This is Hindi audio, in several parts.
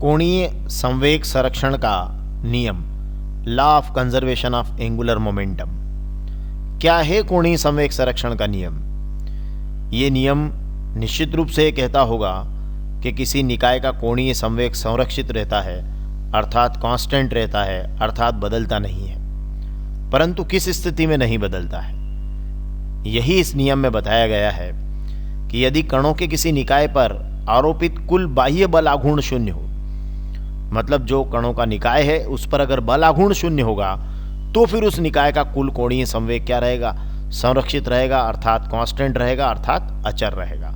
कोणीय संवेग संरक्षण का नियम, law of conservation of angular momentum. क्या है कोणीय संवेग संरक्षण का नियम? ये नियम निश्चित रूप से कहता होगा कि किसी निकाय का कोणीय संवेग संरक्षित रहता है, अर्थात कांस्टेंट रहता है, अर्थात बदलता नहीं है। परंतु किस स्थिति में नहीं बदलता है, यही इस नियम में बताया गया है कि यदि कणों के किसी निकाय पर आरोपित कुल बाह्य बल आघूर्ण शून्य हो, मतलब जो कणों का निकाय है उस पर अगर बल आघूर्ण शून्य होगा तो फिर उस निकाय का कुल कोणीय संवेग क्या रहेगा? संरक्षित रहेगा, अर्थात कांस्टेंट रहेगा, अर्थात अचर रहेगा।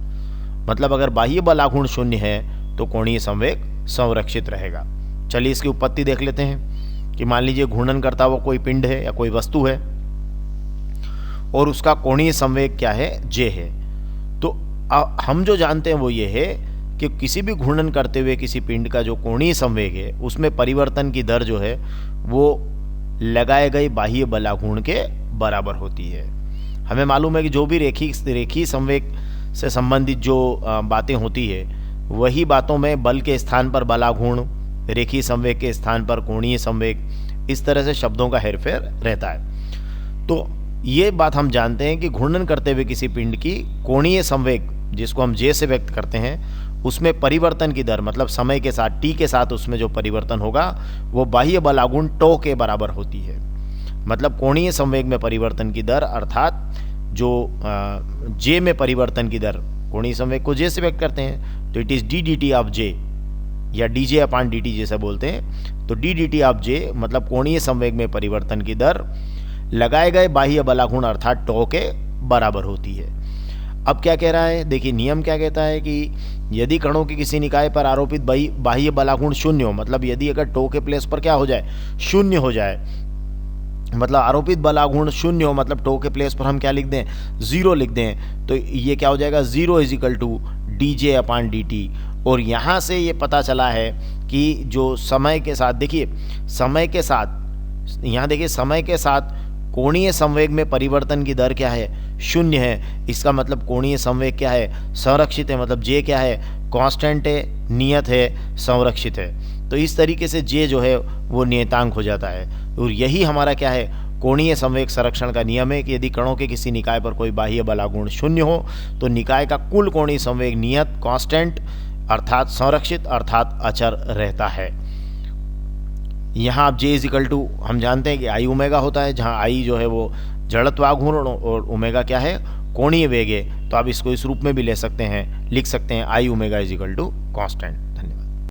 मतलब अगर बाह्य बल आघूर्ण शून्य है तो कोणीय संवेग संरक्षित रहेगा। चलिए इसकी उत्पत्ति देख लेते हैं कि मान लीजिए घूर्णन करता हुआ कोई पिंड है या कोई वस्तु है और उसका कोणीय संवेग क्या है? J है। तो हम जो जानते हैं वो ये है कि किसी भी घूर्णन करते हुए किसी पिंड का जो कोणीय संवेग है उसमें परिवर्तन की दर जो है वो लगाए गए बाह्य बलाघूर्ण के बराबर होती है। हमें मालूम है कि जो भी रेखीय संवेग से संबंधित जो बातें होती है वही बातों में बल के स्थान पर बलाघूर्ण, रेखीय संवेग के स्थान पर कोणीय संवेग, इस तरह से शब्दों का हेरफेर रहता है। तो ये बात हम जानते हैं कि घूर्णन करते हुए किसी पिंड की कोणीय संवेग, जिसको हम J से व्यक्त करते हैं, उसमें परिवर्तन की दर, मतलब समय के साथ T के साथ उसमें जो परिवर्तन होगा वो बाह्य बलाघूर्ण टो के बराबर होती है। मतलब कोणीय संवेग में परिवर्तन की दर, अर्थात जो J में परिवर्तन की दर, कोणीय संवेग को J से व्यक्त करते हैं तो it is D D T of J या dJ अपॉन dt जैसा बोलते हैं। तो D D T of J मतलब कोणीय संवेग में परिवर्तन की दर लगाए गए बाह्य बलाघूर्ण अर्थात टो के बराबर होती है। अब क्या कह रहा है, देखिए नियम क्या कहता है कि यदि कणों की किसी निकाय पर आरोपित बाह्य बलाघूर्ण शून्य हो, मतलब यदि अगर टो के प्लेस पर क्या हो जाए? शून्य हो जाए, मतलब आरोपित बलाघूर्ण शून्य हो, मतलब टो के प्लेस पर हम क्या लिख दें? 0 लिख दें, तो ये क्या हो जाएगा? 0 is equal to dJ upon dt। और यहाँ से ये पता चला है कि जो समय के साथ, देखिए समय के साथ, यहाँ देखिए समय के साथ कोणीय संवेग में परिवर्तन की दर क्या है? 0 है। इसका मतलब कोणीय संवेग क्या है? संरक्षित है। मतलब J क्या है? कांस्टेंट है, नियत है, संरक्षित है। तो इस तरीके से J जो है वो नियतांक हो जाता है। और यही हमारा क्या है? कोणीय संवेग संरक्षण का नियम है कि यदि कणों के किसी निकाय पर कोई बाह्य बलाघूर्ण 0 हो तो निकाय का कुल कोणीय संवेग नियत, कांस्टेंट अर्थात संरक्षित अर्थात अचर रहता है। यहाँ आप J इज इक्वल टू हम जानते हैं कि I ओमेगा होता है, जहाँ I जो है वो जड़त्वाघूर्ण और ओमेगा क्या है? कोणीय वेग है। तो आप इसको इस रूप में भी ले सकते हैं, लिख सकते हैं I omega is equal to constant.